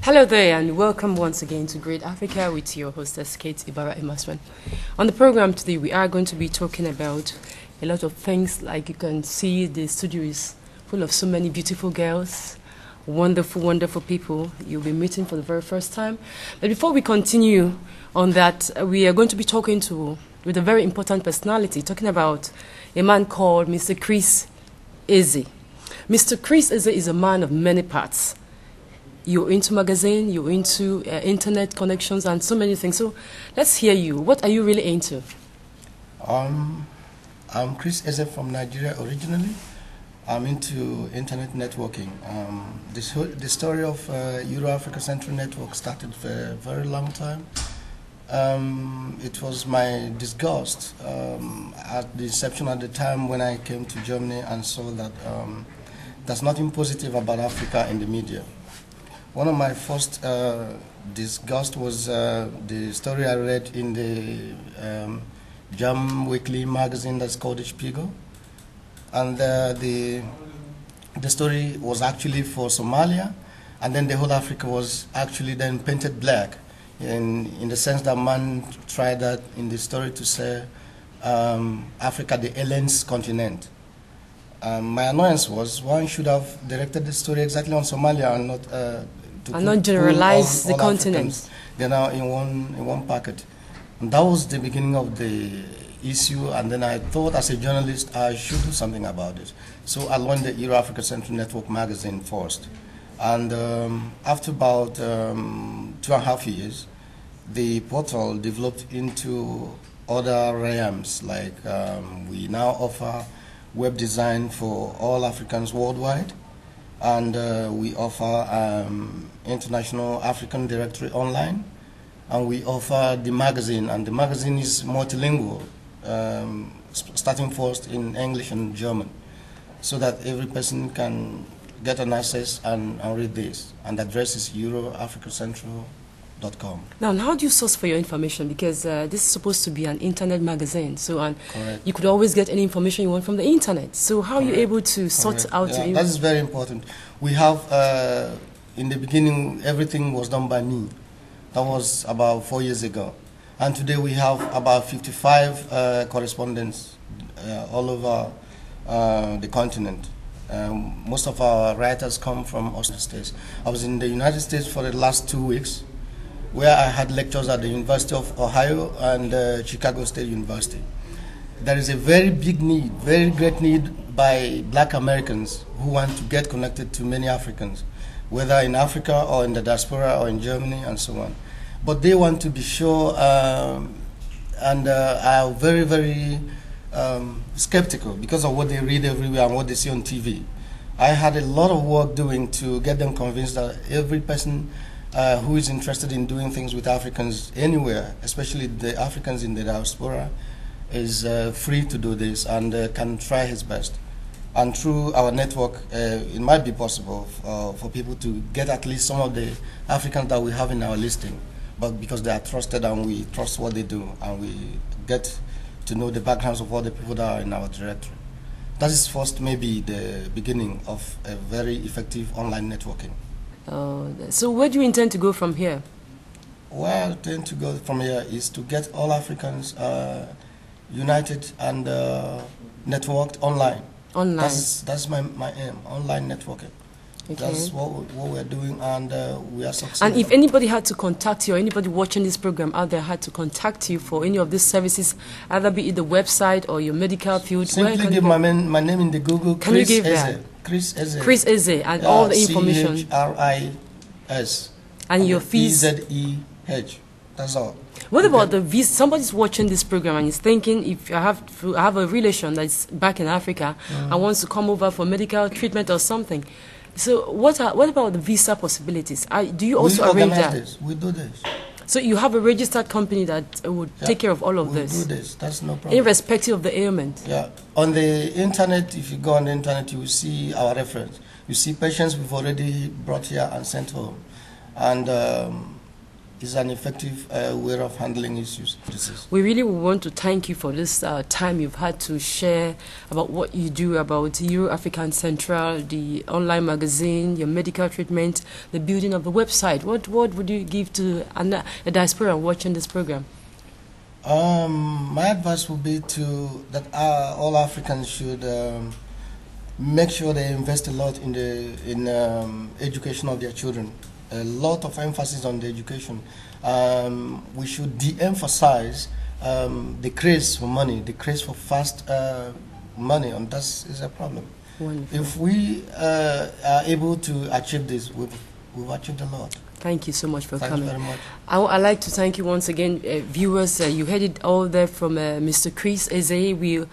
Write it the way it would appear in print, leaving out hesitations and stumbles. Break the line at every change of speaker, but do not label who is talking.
Hello there and welcome once again to Great Africa with your hostess Kate Ibarra Emasman. On the program today we are going to be talking about a lot of things. Like you can see, the studio is full of so many beautiful girls, wonderful people you'll be meeting for the very first time. But before we continue on that, we are going to be talking with a very important personality, talking about a man called Mr. Chris Ezeh. Mr. Chris Ezeh is a man of many parts. You're into magazine, you're into internet connections and so many things. So let's hear you. What are you really into?
I'm Chris Ezeh from Nigeria originally. I'm into internet networking. The story of EuroAfricaCentral network started for a very long time. It was my disgust at the inception at the time when I came to Germany and saw that there's nothing positive about Africa in the media. One of my first disgust was the story I read in the German weekly magazine that's called Der Spiegel. And the story was actually for Somalia, and then the whole Africa was actually then painted black, in the sense that man tried that in the story to say Africa, the aliens continent. My annoyance was one should have directed the story exactly on Somalia and not
generalize the continents.
They're now in one packet. And that was the beginning of the issue, and then I thought as a journalist I should do something about it. So I launched the EuroAfricaCentral Network magazine first. And after about 2.5 years, the portal developed into other realms, like we now offer web design for all Africans worldwide, and we offer International African Directory Online, and we offer the magazine, and the magazine is multilingual, starting first in English and German, so that every person can get an access and read this. And the address is EuroAfricaCentral.com.
Now, how do you source for your information? Because this is supposed to be an internet magazine, so
Correct.
You could always get any information you want from the internet. So how are you able to sort out your information?
That is very important. We have, in the beginning, everything was done by me. That was about 4 years ago. And today we have about 55 correspondents all over the continent. Most of our writers come from United States. I was in the United States for the last 2 weeks, where I had lectures at the University of Ohio and Chicago State University. There is a very big need, very great need by black Americans who want to get connected to many Africans, whether in Africa or in the diaspora or in Germany and so on. But they want to be sure and are very skeptical because of what they read everywhere and what they see on TV. I had a lot of work doing to get them convinced that every person who is interested in doing things with Africans anywhere, especially the Africans in the diaspora, is free to do this and can try his best. And through our network, it might be possible for people to get at least some of the Africans that we have in our listing, but because they are trusted and we trust what they do, and we get to know the backgrounds of all the people that are in our directory. That is first maybe the beginning of a very effective online networking.
So where do you intend to go from here?
Where I intend to go from here is to get all Africans united and networked online.
Online.
That's my aim, online networking. Okay. That's what we're doing, and we are succeeding.
And if anybody had to contact you, or anybody watching this program out there had to contact you for any of these services, either be it the website or your medical field,
simply give my name in the Google.
Can you give that?
Chris Ezeh.
Chris Ezeh, and all the information.
CHRIS.
And your fees.
EZEH. That's all.
What about the visa? Somebody's watching this program and is thinking, if I have a relation that's back in Africa and wants to come over for medical treatment or something. So what about the visa possibilities? Do you also arrange that?
This. We do this.
So you have a registered company that would take care of all of this?
We do this. That's no problem.
Irrespective of the ailment?
Yeah. On the internet, if you go on the internet, you will see our reference. You see patients we've already brought here and sent home. And is an effective way of handling issues.
We really want to thank you for this time you've had to share about what you do, about EuroAfricaCentral, the online magazine, your medical treatment, the building of the website. What would you give to a diaspora watching this program?
My advice would be that all Africans should make sure they invest a lot in the education of their children. A lot of emphasis on the education. We should de-emphasize the craze for money, the craze for fast money, and that is a problem.
Wonderful.
If we are able to achieve this, we've achieved a lot.
Thank you so much for coming.
Thank you very much.
I'd like to thank you once again, viewers. You heard it all there from Mr. Chris Ezeh.